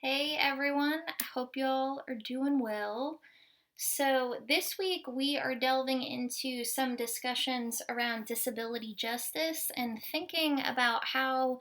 Hey everyone, I hope y'all are doing well. So, this week we are delving into some discussions around disability justice and thinking about how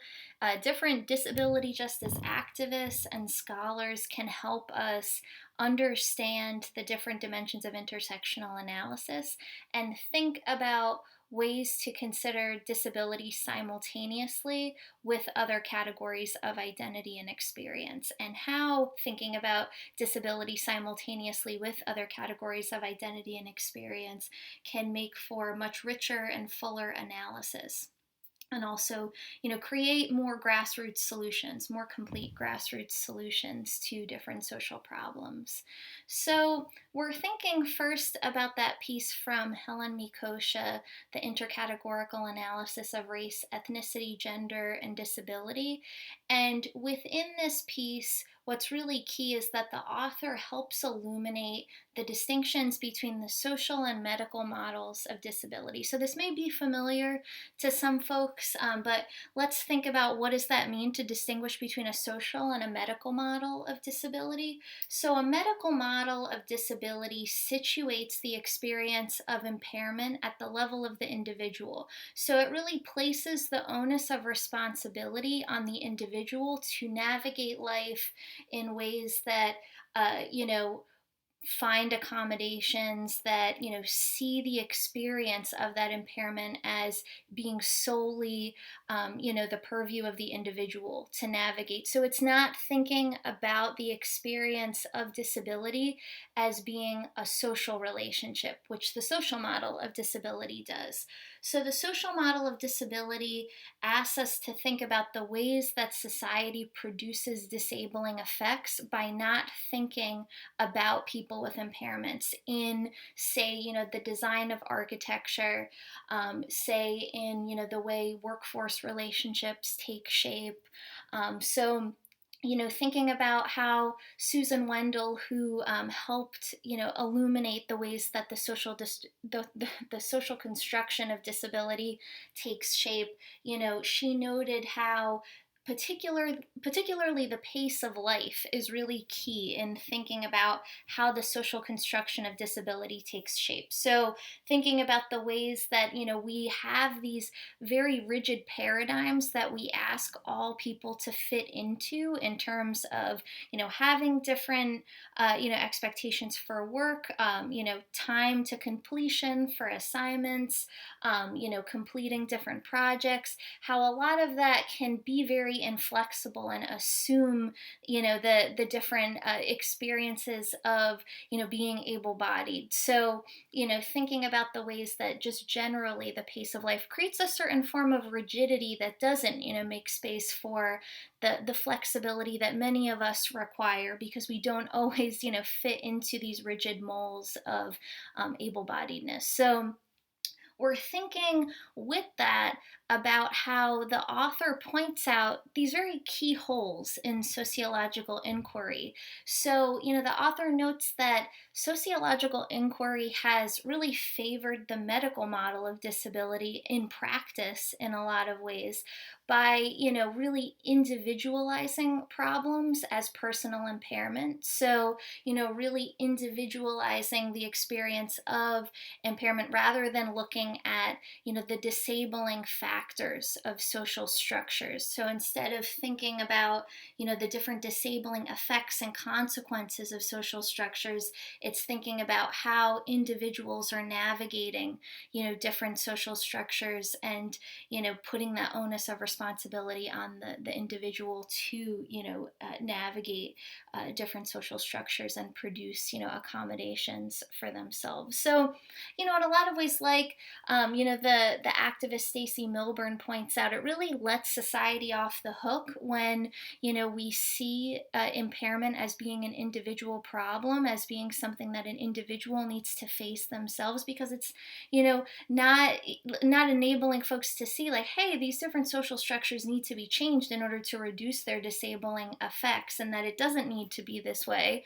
different disability justice activists and scholars can help us understand the different dimensions of intersectional analysis and think about ways to consider disability simultaneously with other categories of identity and experience, and how thinking about disability simultaneously with other categories of identity and experience can make for much richer and fuller analysis, and also create more grassroots solutions, more complete grassroots solutions to different social problems. So we're thinking first about that piece from Helen Mikosha, the intercategorical analysis of race, ethnicity, gender, and disability. And within this piece, what's really key is that the author helps illuminate the distinctions between the social and medical models of disability. So this may be familiar to some folks, but let's think about what does that mean to distinguish between a social and a medical model of disability. So a medical model of disability situates the experience of impairment at the level of the individual. So it really places the onus of responsibility on the individual to navigate life in ways that, uh, you know, find accommodations that see the experience of that impairment as being solely the purview of the individual to navigate. So it's not thinking about the experience of disability as being a social relationship, which the social model of disability does. So the social model of disability asks us to think about the ways that society produces disabling effects by not thinking about people with impairments in, say, the design of architecture, say, in, the way workforce relationships take shape. Thinking about how Susan Wendell, who helped, illuminate the ways that the social construction of disability takes shape, she noted how particularly the pace of life is really key in thinking about how the social construction of disability takes shape. So thinking about the ways that we have these very rigid paradigms that we ask all people to fit into in terms of having different expectations for work, time to completion for assignments, completing different projects, how a lot of that can be very inflexible and assume the different experiences of being able-bodied. So thinking about the ways that just generally the pace of life creates a certain form of rigidity that doesn't make space for the flexibility that many of us require, because we don't always fit into these rigid molds of able-bodiedness. So we're thinking with that about how the author points out these very key holes in sociological inquiry. So, the author notes that sociological inquiry has really favored the medical model of disability in practice in a lot of ways by, really individualizing problems as personal impairment. So, really individualizing the experience of impairment rather than looking at the disabling factors of social structures. So instead of thinking about the different disabling effects and consequences of social structures, it's thinking about how individuals are navigating different social structures, and putting that onus of responsibility on the individual to navigate different social structures and produce accommodations for themselves. So in a lot of ways, like the activist Stacey Milburn points out, it really lets society off the hook when we see impairment as being an individual problem, as being something that an individual needs to face themselves, because it's not enabling folks to see, like, hey, these different social structures need to be changed in order to reduce their disabling effects, and that it doesn't need to be this way.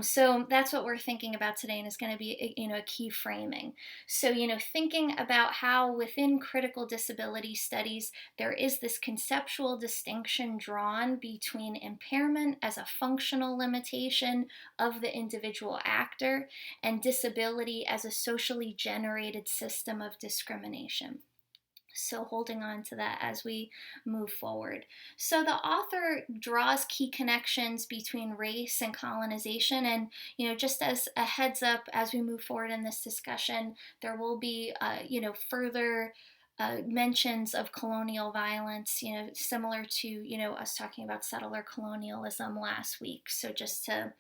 So that's what we're thinking about today, and is going to be a key framing. So thinking about how within critical disability disability studies, there is this conceptual distinction drawn between impairment as a functional limitation of the individual actor and disability as a socially generated system of discrimination. So, holding on to that as we move forward. So, the author draws key connections between race and colonization. And, just as a heads up, as we move forward in this discussion, there will be, further mentions of colonial violence, similar to, us talking about settler colonialism last week. So, just to,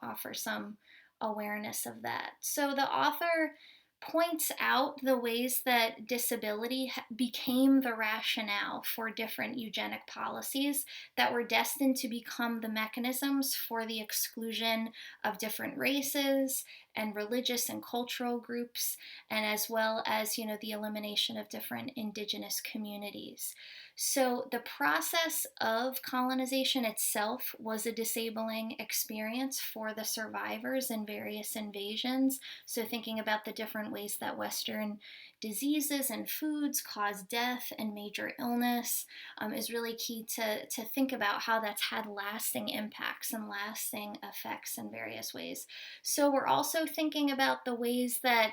offer some awareness of that. So, the author points out the ways that disability became the rationale for different eugenic policies that were destined to become the mechanisms for the exclusion of different races and religious and cultural groups, and as well as, the elimination of different indigenous communities. So the process of colonization itself was a disabling experience for the survivors in various invasions. So thinking about the different ways that Western diseases and foods cause death and major illness is really key to think about how that's had lasting impacts and lasting effects in various ways. So we're also thinking about the ways that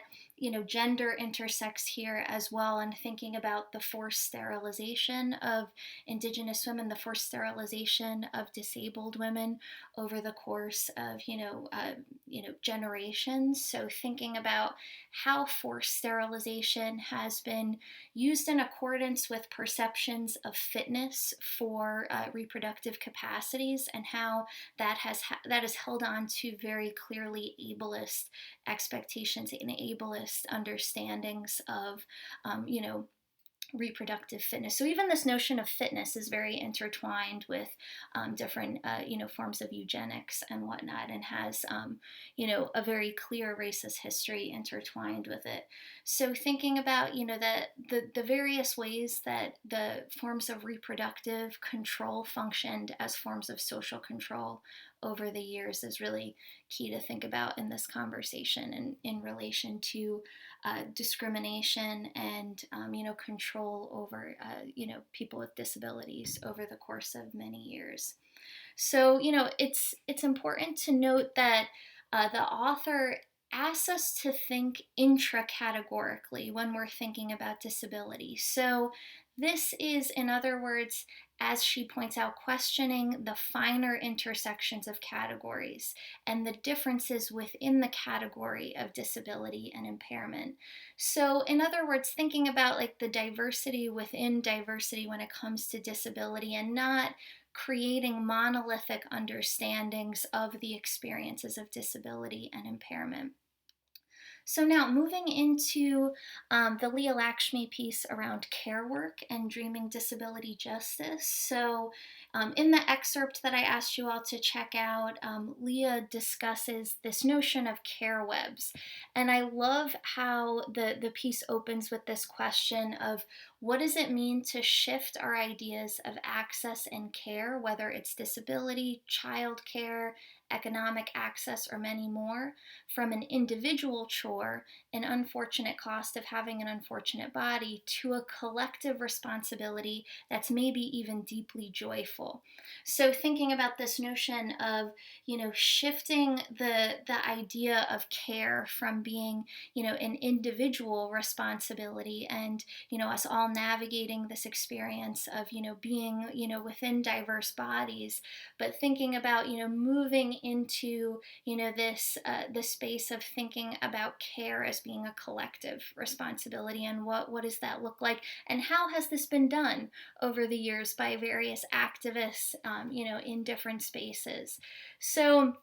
gender intersects here as well, and thinking about the forced sterilization of Indigenous women, the forced sterilization of disabled women over the course of generations. So thinking about how forced sterilization has been used in accordance with perceptions of fitness for reproductive capacities, and how that is held on to very clearly ableist expectations and ableist understandings of reproductive fitness. So even this notion of fitness is very intertwined with different forms of eugenics and whatnot, and has a very clear racist history intertwined with it. So thinking about the various ways that the forms of reproductive control functioned as forms of social control over the years is really key to think about in this conversation, and in relation to discrimination and control over people with disabilities over the course of many years. So it's important to note that the author asks us to think intracategorically when we're thinking about disability. So this is, in other words, as she points out, questioning the finer intersections of categories and the differences within the category of disability and impairment. So, in other words, thinking about like the diversity within diversity when it comes to disability, and not creating monolithic understandings of the experiences of disability and impairment. So now moving into the Leah Lakshmi piece around care work and dreaming disability justice. So in the excerpt that I asked you all to check out, Leah discusses this notion of care webs. And I love how the piece opens with this question of, what does it mean to shift our ideas of access and care, whether it's disability, child care, economic access, or many more, from an individual chore, an unfortunate cost of having an unfortunate body, to a collective responsibility that's maybe even deeply joyful. So thinking about this notion of, shifting the idea of care from being, an individual responsibility, and, us all navigating this experience of, being, within diverse bodies, but thinking about, moving into, this space of thinking about care as being a collective responsibility, and what does that look like, and how has this been done over the years by various activists, in different spaces. So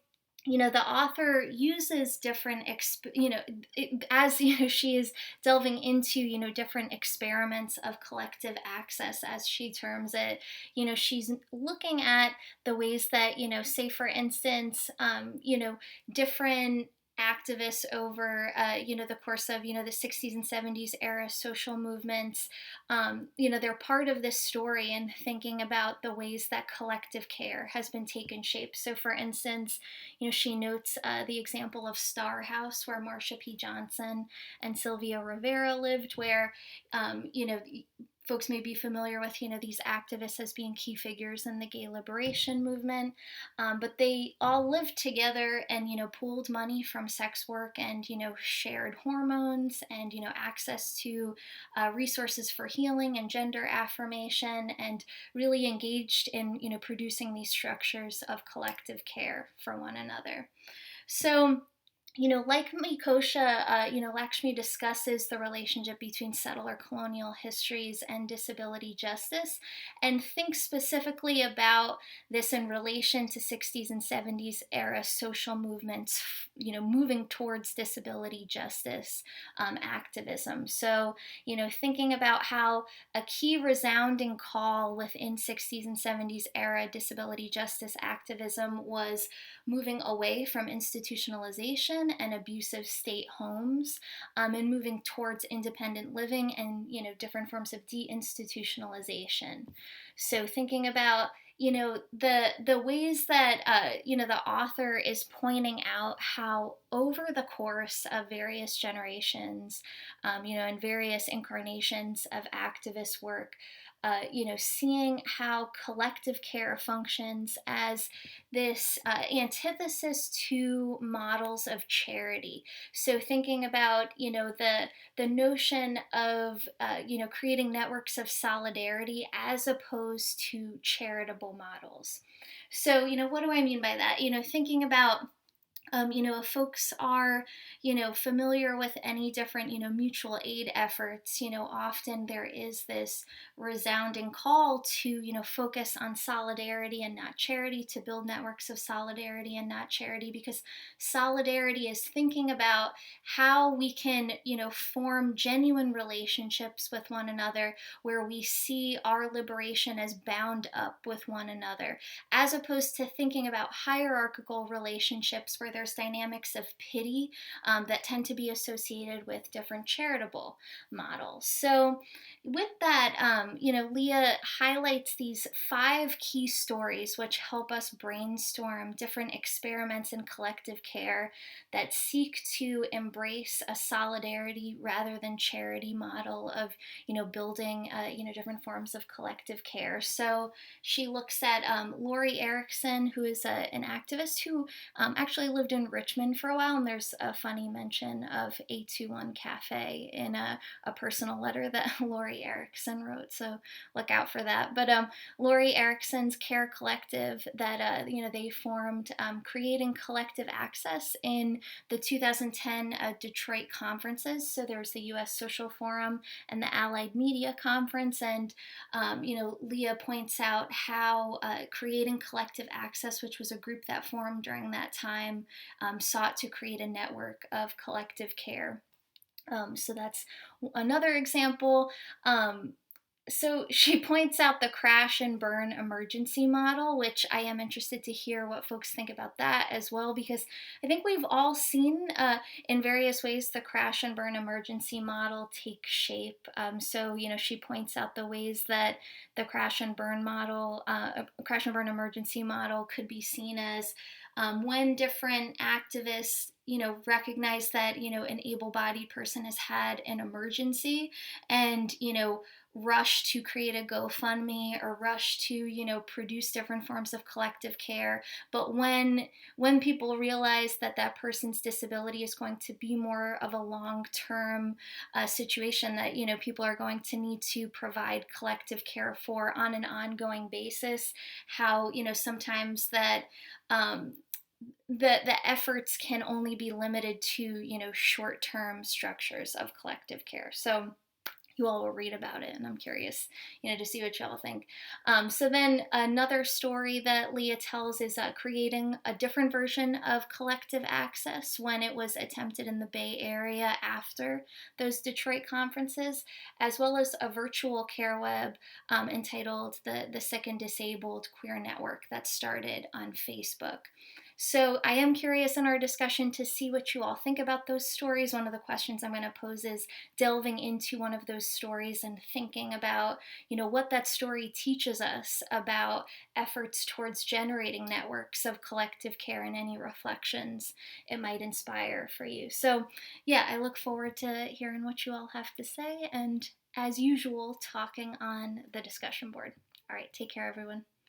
the author uses different, as she is delving into, different experiments of collective access, as she terms it. She's looking at the ways that, say for instance, different activists over, the course of, the 60s and 70s era social movements. They're part of this story and thinking about the ways that collective care has been taken shape. So, for instance, she notes the example of Star House, where Marsha P. Johnson and Sylvia Rivera lived, where, folks may be familiar with, these activists as being key figures in the gay liberation movement. But they all lived together and, pooled money from sex work and, shared hormones and, access to resources for healing and gender affirmation, and really engaged in, producing these structures of collective care for one another. So, like Mikosha, Lakshmi discusses the relationship between settler colonial histories and disability justice, and thinks specifically about this in relation to 60s and 70s era social movements, moving towards disability justice activism. So, thinking about how a key resounding call within 60s and 70s era disability justice activism was moving away from institutionalization and abusive state homes, and moving towards independent living and, different forms of deinstitutionalization. So thinking about, the ways that, the author is pointing out how over the course of various generations, and various incarnations of activist work, seeing how collective care functions as this antithesis to models of charity. So thinking about, the notion of, creating networks of solidarity as opposed to charitable models. So, what do I mean by that? Thinking about, if folks are, familiar with any different, mutual aid efforts, often there is this resounding call to, focus on solidarity and not charity, to build networks of solidarity and not charity, because solidarity is thinking about how we can, form genuine relationships with one another where we see our liberation as bound up with one another, as opposed to thinking about hierarchical relationships where there's dynamics of pity that tend to be associated with different charitable models. So, with that, Leah highlights these 5 key stories which help us brainstorm different experiments in collective care that seek to embrace a solidarity rather than charity model of, building, different forms of collective care. So, she looks at Lori Erickson, who is an activist who actually lived in Richmond for a while, and there's a funny mention of 821 Cafe in a personal letter that Lori Erickson wrote, so look out for that. But Lori Erickson's Care Collective that they formed, creating collective access in the 2010 Detroit conferences. So there's the U.S. Social Forum and the Allied Media Conference, and Leah points out how creating collective access, which was a group that formed during that time, sought to create a network of collective care. So that's another example. So she points out the crash and burn emergency model, which I am interested to hear what folks think about that as well, because I think we've all seen in various ways the crash and burn emergency model take shape. So, she points out the ways that the crash and burn emergency model could be seen as when different activists, recognize that, an able-bodied person has had an emergency and, rush to create a GoFundMe or rush to, produce different forms of collective care. But when people realize that that person's disability is going to be more of a long-term situation that, people are going to need to provide collective care for on an ongoing basis, how, sometimes that the efforts can only be limited to, short-term structures of collective care. So you all will read about it, and I'm curious, to see what y'all think. So then another story that Leah tells is creating a different version of collective access when it was attempted in the Bay Area after those Detroit conferences, as well as a virtual care web entitled the Sick and Disabled Queer Network that started on Facebook. So I am curious in our discussion to see what you all think about those stories. One of the questions I'm going to pose is delving into one of those stories and thinking about, what that story teaches us about efforts towards generating networks of collective care and any reflections it might inspire for you. So yeah, I look forward to hearing what you all have to say, and as usual, talking on the discussion board. All right, take care, everyone.